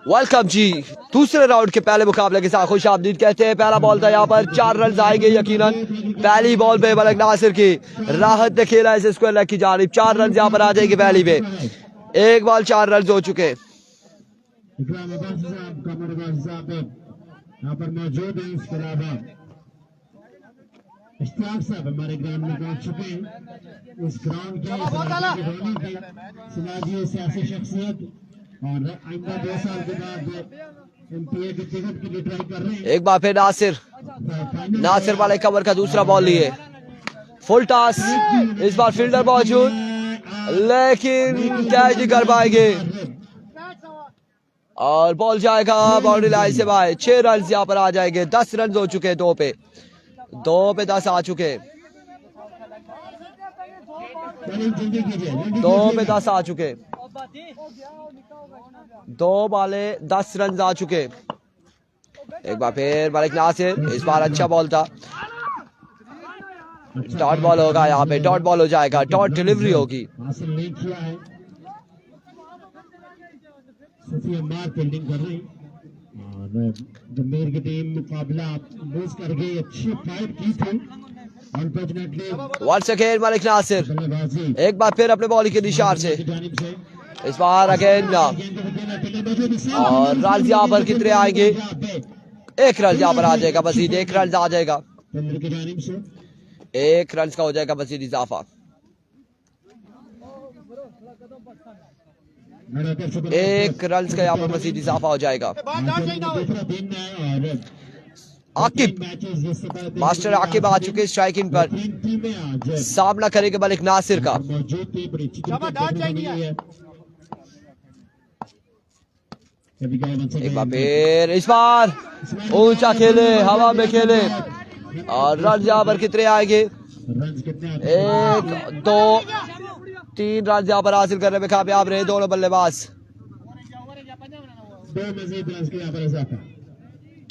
Welcome जी। दूसरे round के पहले मुकाबले के साथ खुश आमदीद कहते हैं। पहला बॉल था यहाँ पर 4 रन आएंगे यकीनन। पहली बॉल पे मलिक नासिर की राहत ने खेला इस स्क्वायर लेग की जानिब। 4 रन यहाँ पर आ जाएंगे पहली में। एक बॉल 4 रन हो चुके। यहाँ पर मौजूद है। इसके अलावा इश्तियाक साहब हमारे ग्राउंड में पहुंच चुके हैं। इस ग्राउंड के सिराजी सियासी शख्सियत और आइंदा 2 साल के बाद एमपीए के टिकट के लिए ट्राई कर रहे हैं। एक बार फिर नासिर वाले कवर का दूसरा बॉल लिए। फुल टॉस, इस बार फील्डर मौजूद लेकिन कैच नहीं कर पाएंगे और बॉल जाएगा बाउंड्री लाइन से बाहर। 6 रन यहाँ पर आ जाएंगे। 10 रन हो चुके। 2 पे 10 आ चुके। 2 पे 10 आ चुके। 2 बाले 10 रन आ चुके। एक बार फिर मलिक नासिर, इस बार अच्छा बॉल था। डॉट बॉल होगा यहाँ पे। डॉट बॉल हो जाएगा। डॉट डिलीवरी होगी। फील्डिंग कर रही और गंभीर की टीम मुकाबला लूज कर गई। अच्छी फाइट की थी unfortunately. Once again Malik Nasir एक बार फिर अपने बॉलिंग के निशान से। इस बार अगेन और रन यहाँ पर कितने आएंगे? 1 रन यहाँ पर आ जाएगा मजीद। 1 रन आ जाएगा। 1 रन का हो जाएगा मजीद इजाफा। 1 रन का यहाँ पर मजीद इजाफा हो जाएगा। आकिब, मास्टर आकिब आ चुके स्ट्राइकिंग पर। सामना करेंगे मलिक नासिर का। एक बार फिर इस बार ऊंचा खेले, हवा में खेले और रन यहाँ पर कितने आएंगे? 1 2 3 रन यहाँ पर हासिल करने में कामयाब रहे दोनों बल्लेबाज।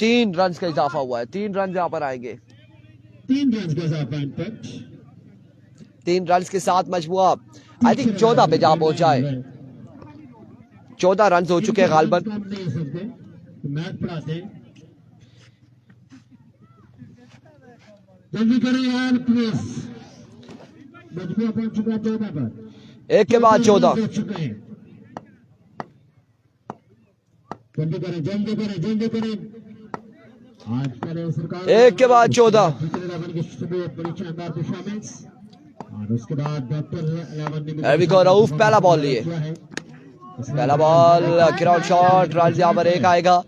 3 रन का इजाफा हुआ है। 3 रन यहाँ पर आएंगे। 3 रन का इजाफा। 3 रन के साथ मजमुआ आई थिंक 14 पे जा पहुंचा है। 14 रन हो चुके हैं गालबन। मैच पढ़ाते जल्दी करें यार प्लीज। मजमुआ पहुंच चुका 14 पर। एक के बाद 14। जल्दी करें जल्दी करें जल्दी करें। आज करें सरकार। एक के बाद 14। बड़ी शानदार परफॉर्मेंस और उसके बाद डॉक्टर रऊफ पहला बॉल लिए। पहला बॉल ग्राउंड शॉट। रन यहाँ पर 1 आएगा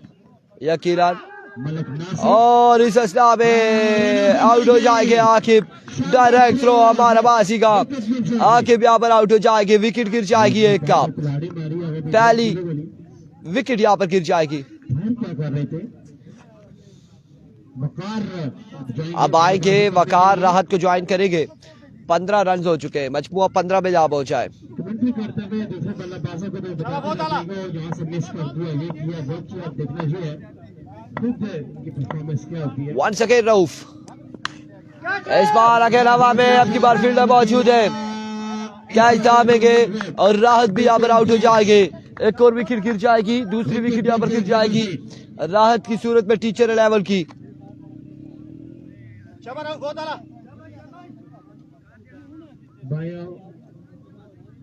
यकीनन और इस असला में आउट हो जाएंगे आकिब। डायरेक्ट थ्रो हमारा बासी का। आकिब यहाँ पर आउट हो जाएंगे। विकेट गिर जाएगी एक का। पहली विकेट यहाँ पर गिर जाएगी। अब आएंगे वकार, राहत को ज्वाइन करेंगे। 15 रन हो चुके हैं। मजमुआ 15 में जा पहुंचा है। Once again Rauf. इस बार अगेन हवा में। अब की बार फील्डर मौजूद है। कैच दामेंगे और राहत भी यहाँ पर आउट हो जाएंगे। एक और विकेट गिर जाएगी। दूसरी विकेट यहाँ पर गिर जाएगी राहत की सूरत में टीचर लेवल की।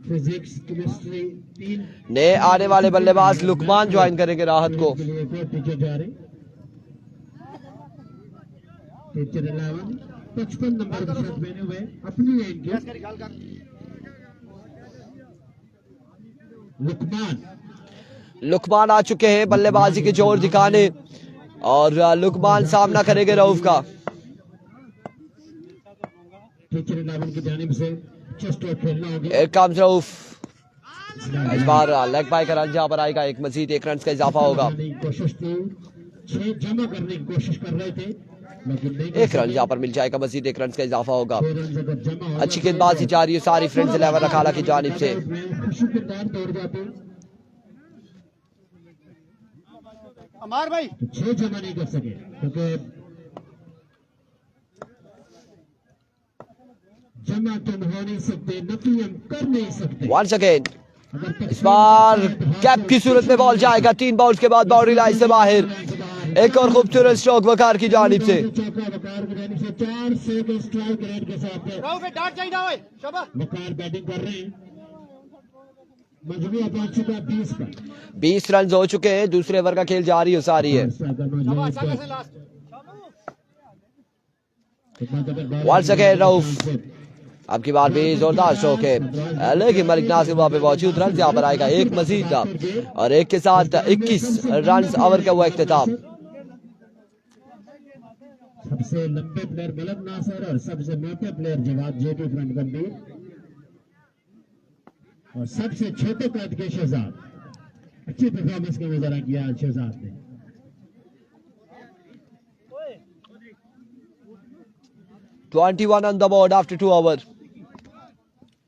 फिजिक्स केमिस्ट्री 3 नए आने वाले बल्लेबाज लुकमान ज्वाइन करेंगे राहत को। टीचर जा रहे टीचर 11 55 नंबर का शर्ट पहने हुए अपनी लाइन के लुकमान आ चुके हैं बल्लेबाजी के जोर दिखाने और लुकमान सामना करेंगे रऊफ का। टीचर 11 की जानिब से रऊफ। इस बार लेग बाय का रन जहां पर आएगा। एक मजीद 1 रन का इजाफा होगा। कोशिश थी 6 जमा करने की कोशिश कर रहे थे लेकिन 1 रन यहाँ पर मिल जाएगा। मजीद 1 रन का इजाफा होगा। अच्छी गेंदबाजी जारी है सारी फ्रेंड्स 11 अखाड़ा की जानिब से। अमार भाई 6 जमा नहीं कर सके क्योंकि जमा तुम हो नहीं सकते, नफी हम कर नहीं सकते। वंस अगेन इस बार कैप की सूरत में बॉल जाएगा 3 बाउंस के बाद बाउंड्री लाइन से बाहर। एक और खूबसूरत स्ट्रोक वकार की जानिब से। वकार बैटिंग कर रहे हैं। मजबूत पहुंच चुका 20 पर। 20 रन हो चुके हैं। दूसरे ओवर का खेल जारी हो सारी है। वंस अगेन रऊफ, अब की बार भी जोरदार स्ट्रोक है, लेकिन मलिक नासिर वहां पे मौजूद। रन यहाँ पर आएगा एक मजीद का और एक के साथ 21 रन ओवर का हुआ इख्तिताम। सबसे लंबे प्लेयर मलिक नासिर और सबसे मोटे प्लेयर जवाब जेटी फ्रंट गंभीर और सबसे छोटे कद के शहजाद। अच्छी परफॉर्मेंस का मुजाहरा किया शहजाद ने। $21 on the board after 2 overs।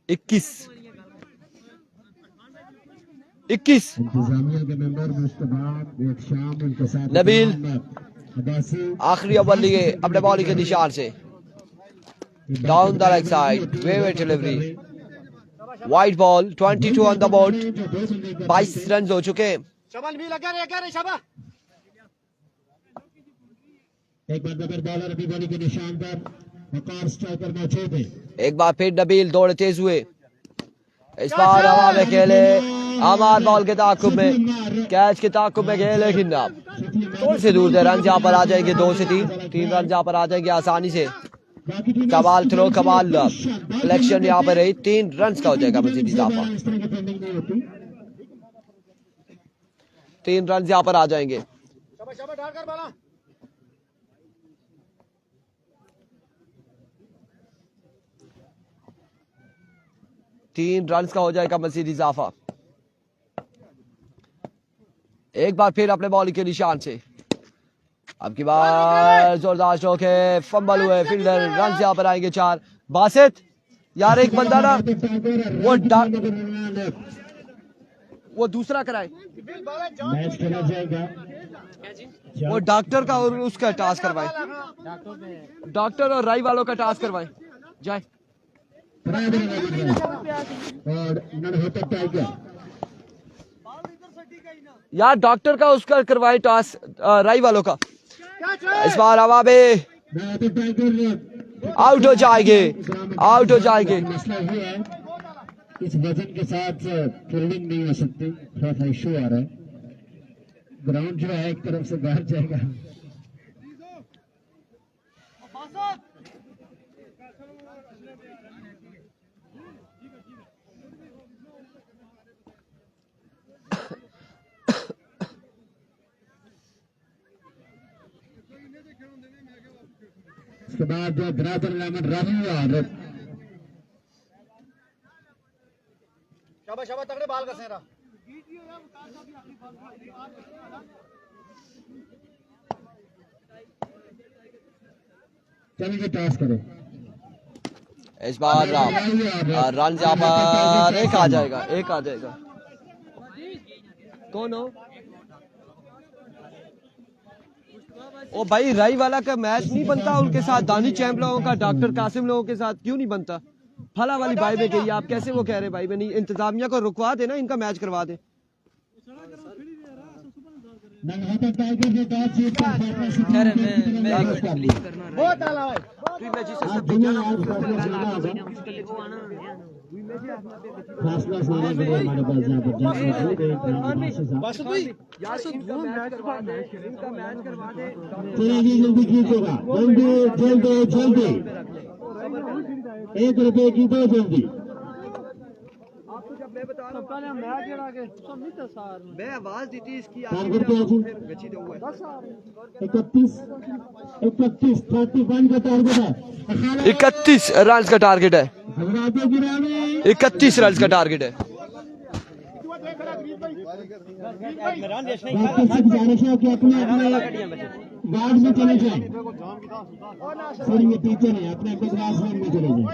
21 इंतजामिया के मेंबर मुस्तफा एक शाम उनके साथ नबील अब्बासी आखिरी ओवर लिए अपने बॉलिंग के निशान से। डाउन द लेग साइड, वेवे delivery, wide ball. 22 on the board, 22 run हो चुके। एक बार फिर बॉलर अभी बॉलिंग के निशान पर वकार स्ट्राइकर मौजूद है। एक बार फिर नबील दौड़ तेज हुए। इस बार हवा में खेले, अमान बॉल के ताकुब में, कैच के ताकुब में खेले, लेकिन थोड़े से दूर थे। रन यहाँ पर आ जाएंगे 2 से 3 रन यहाँ पर आ जाएंगे आसानी से। कमाल थ्रो, कमाल कलेक्शन यहाँ पर रही। 3 रन का हो जाएगा मजीद इजाफा। 3 रन यहाँ पर आ जाएंगे। 3 रन का हो जाएगा मजीद इजाफा। एक बार फिर अपने बॉलिंग के निशान से। अब की बार जोरदार स्ट्रोक है, फंबल हुए फील्डर। रन यहाँ पर आएंगे 4। बासित यार एक बंदा ना वो दूसरा कराए, मैच खेला जाएगा। वो डॉक्टर का और उसका टास्क करवाए, डॉक्टर और राई वालों का टास्क करवाए जाए। और ननहटा टाइगर यार डॉक्टर का उसका करवाए टास्क, राई वालों का। इस बार हवा में आउट हो जाएंगे, आउट हो जाएंगे। मसला ये है इस वजन के साथ फील्डिंग नहीं हो सकती, थोड़ा सा इशू आ रहा है। ग्राउंड जो है एक तरफ से बाहर जाएगा। उसके बाद जो ब्रादर अहमद रावी और शाबाश तगड़े बाल का सेरा। चलिए टॉस करो। इस बार रन यहाँ पर एक आ जाएगा, एक आ जाएगा। कौन हो? ओ भाई राई वाला का मैच नहीं बनता उनके साथ, दानी चैंप लोगों का, डॉक्टर कासिम लोगों के साथ क्यों नहीं बनता? फला वाली भाई में गई, आप कैसे वो कह रहे भाई में नहीं? इंतजामिया को रुकवा देना, इनका मैच करवा दे। जल्दी कीजिएगा, जल्दी जल्दी जल्दी। 1 रुपए की दो जल्दी। आपको जब मैं बता रहा हूं मैं आवाज दी थी इसकी, टारगेट क्या है? 31 31 का टारगेट है। 31 रन का टारगेट है, 31 रन का टारगेट है। गुजारिश है कि अपने अपने वार्ड में चले जाएं। सर ये टीचर है, अपने अपने क्लासरूम में चले जाएं।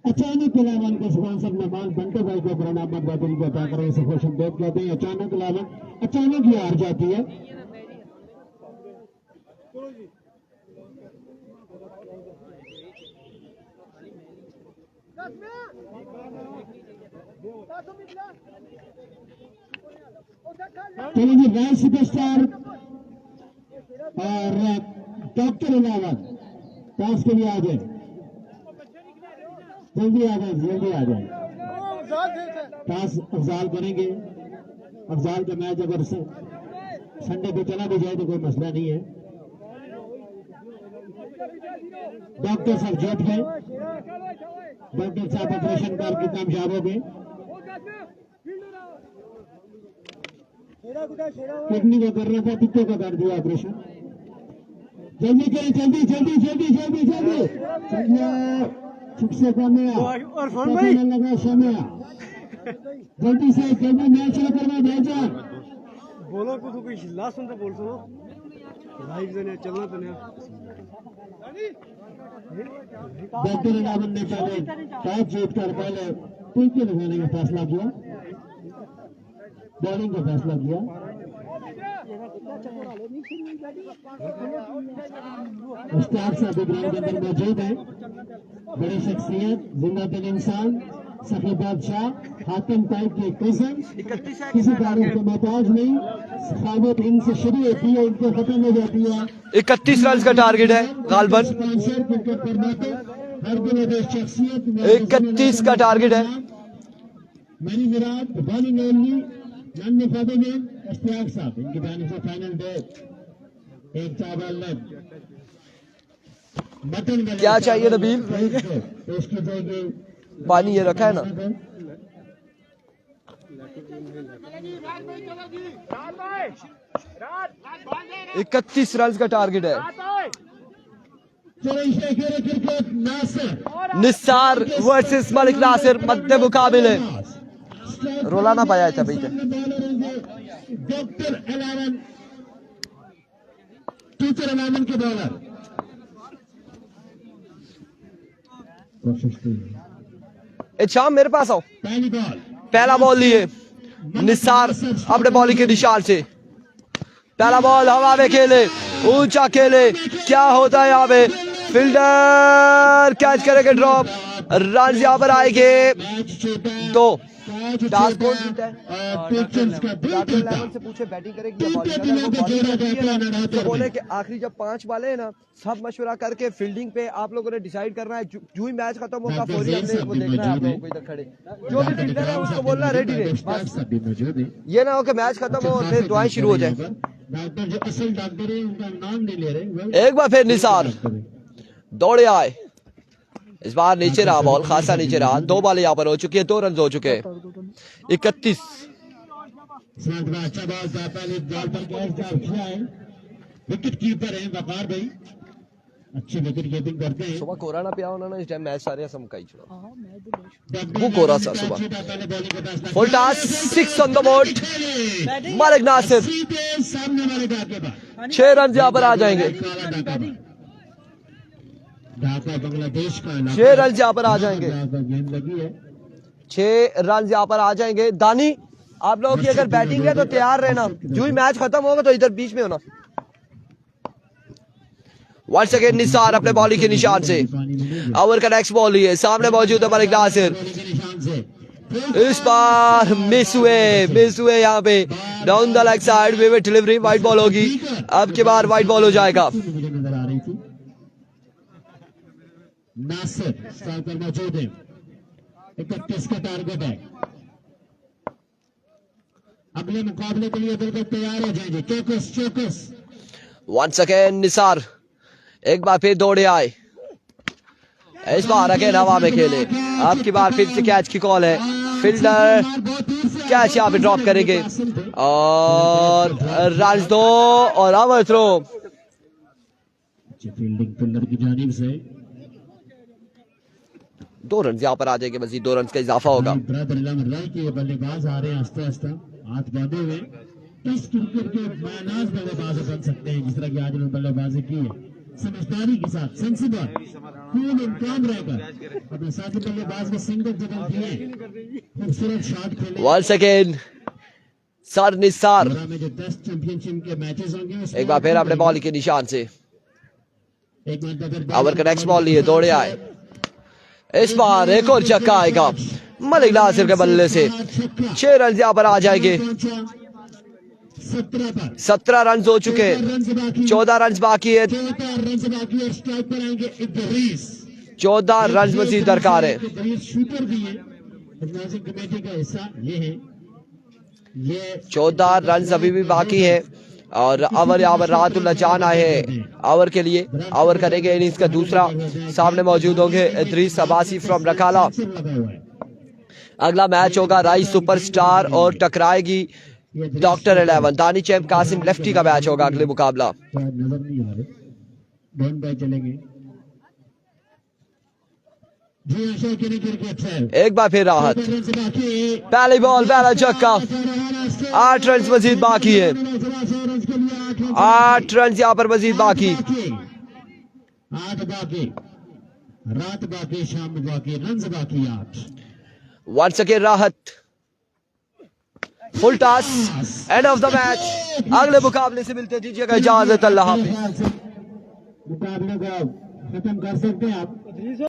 अचानक इलेवन के स्पॉन्सर मेहमान बंटे भाई को ब्रांड अहमद बादल को अदा करें, इसे खुश देख कहते हैं। अचानक इलेवन अचानक ही हार जाती है। चलिए जी, राइट सुपरस्टार और डॉक्टर इलाहाबाद टॉस के लिए आ जाए, जल्दी आ जाए, जल्दी आ जाए। टॉस अफजाल करेंगे। अफजाल का मैच अगर संडे को चला भी जाए तो कोई मसला नहीं है। डॉक्टर साहब जीत गए। डॉक्टर साहब ऑपरेशन करके कामयाब हो गए। किडनी का करना था, पित्तों का कर दिया ऑपरेशन। जल्दी करें, जल्दी जल्दी जल्दी जल्दी जल्दी चलिए। चुप से कामया लगा शामिया, जल्दी से जल्दी मैच शुरू करना भाईजान। बोलो को तो कोई लास्ट सुन तो बोल सुनो लाइव देने चलना तो नहीं। डॉक्टर इलाहाबाद ने पहले टॉस जीतकर पहले टीके लगाने का फैसला किया, बॉलिंग का फैसला किया। मुश्ताक साहब ग्राउंड के अंदर मौजूद है। बड़ी शख्सियत, जिंदादिल इंसान, सखी बादशाह, हातिम ताइब के कज़न, किसी तारीफ के मोहताज नहीं। सखावत इनसे शुरू होती है, इनसे खत्म हो जाती है। 31 रन का टारगेट है गालबन। क्रिकेट फरमाते हर दिन शख्सियत 31 का टारगेट है। मैनी विराट बॉलिंग ओनली नन निफादे में इश्तियाक साहब इनकी जानिब से फाइनल डे एक चावल मटन क्या चाहिए नबील? पेश की जाएगी। पानी ये रखा है ना। 31 रन का टारगेट है। क्रिकेट नासिर निसार वर्सेस मलिक नासिर मध्य मुकाबले। रोला ना पाया था भाई। डॉक्टर अलावन, टीचर अलावन के बॉलर। शाम मेरे पास आओ। पहली बॉल, पहला बॉल लिए निसार अपने बॉलिंग के निशान से। पहला बॉल हवा में खेले, ऊंचा खेले, क्या होता है यहाँ पे? फील्डर कैच करेंगे, ड्रॉप। रन यहाँ पर आएंगे तो टॉस कौन जीता है? से पूछे बैटिंग करेगी या बॉलिंग? तो बोले कि आखिरी जब 5 वाले हैं ना, सब मशवरा करके फील्डिंग पे आप लोगों ने डिसाइड करना है। जो ही मैच खत्म होगा फौरी हमने वो देखना है। आप लोगों को इधर खड़े जो भी फील्डर है उसको बोलना रेडी रहे। ये ना हो कि मैच खत्म हो और फिर दुआएं शुरू हो जाए। डॉक्टर जो असल डॉक्टर है उनका नाम नहीं ले रहे। एक बार फिर निसार दौड़े आए। इस बार नीचे रहा बॉल, खासा नीचे रहा। 2 बॉल यहाँ पर हो चुकी है, 2 रन हो चुके हैं। 31 अच्छा बॉल था, पहले बॉल पर कैच किया है। विकेट कीपर है वकार भाई, अच्छी विकेट कीपिंग करते हैं। सुबह कोरा ना पिया उन्होंने इस टाइम मैच सारे समकाई छोड़ा। वो कोरा सा सुबह। Full toss, 6 on the board. Malik Nasir 6 run यहाँ पर आ जाएंगे। ढाका बांग्लादेश का 6 रन यहाँ पर आ जाएंगे। गेंद लगी है। 6 रन यहाँ पर आ जाएंगे। दानी आप लोगों की अगर बैटिंग है तो तैयार रहना। जो ही मैच खत्म होगा तो इधर बीच में होना। वंस अगेन निसार अपने बॉलिंग के निशान से। ओवर का नेक्स्ट बॉल है, सामने मौजूद है मलिक नासिर। इस बार मिस हुए यहाँ पे down the leg side. Vivid delivery, wide ball होगी। अब के बाद वाइड बॉल हो जाएगा। नासिर स्ट्राइक पर मौजूद है। 31 का टारगेट है। अगले मुकाबले के लिए बिल्कुल तैयार हो जाएंगे। चौकस वंस अगेन निसार एक बार फिर दौड़े आए। इस बार अगेन हवा में खेले। अब की बार फिर से कैच की कॉल है। फील्डर कैच यहाँ पे ड्रॉप करेंगे और रन 2 और ओवर थ्रो। फील्डिंग फील्डर की जानिब से 2 रन यहाँ पर आ जाएंगे। मजीद 2 रन का इजाफा होगा। बल्लेबाज आ रहे हैं आस्ते आस्ते हाथ बांधे हुए। टेस्ट क्रिकेट के मायनाज बल्लेबाज बन सकते हैं, जिस तरह की आज उन्होंने बल्लेबाजी की है। समझदारी के साथ, सेंसिबल, कूल एंड काम रहकर अपने साथी बल्लेबाज को सिंगल जगह दिए, खूबसूरत शॉट खेले। वंस अगेन सर निसार में जो 10 चैंपियनशिप के मैचेस होंगे एक बार फिर अपने बॉल के निशान से। ओवर का नेक्स्ट बॉल लिए दौड़े आए। इस बार एक और छक्का आएगा मलिक नासिर के बल्ले से। 6 रन यहाँ पर आ जाएंगे। 17 रन हो चुके, 14 रन बाकी है। 14 रन मजीद दरकार है। शूटर भी है कमेटी का हिस्सा ये है। 14 रन अभी भी बाकी है और अवर यहाँ पर राहतुल्लाह जान आए हैं ओवर के लिए। ओवर करेंगे इनिंग्स का दूसरा। सामने मौजूद होंगे इदरीस अब्बासी फ्रॉम रकाला। अगला मैच होगा राइस सुपरस्टार और टकराएगी डॉक्टर 11। दानी चैम्प कासिम लेफ्टी का मैच होगा अगले मुकाबला। नजर नहीं आ रहे, डॉन बाय चलेंगे। एक बार फिर राहत, पहली बॉल पहला छक्का। 8 रन मजीद बाकी है। 8 रन यहाँ पर मजीद बाकी। 8 बाकी, रात बाकी, शाम बाकी, रन बाकी 8। वंस अगेन राहत, full toss, end of the match. अगले मुकाबले से मिलते दीजिएगा इजाजत। अल्लाह हाफिज। मुकाबले को खत्म कर सकते हैं आप।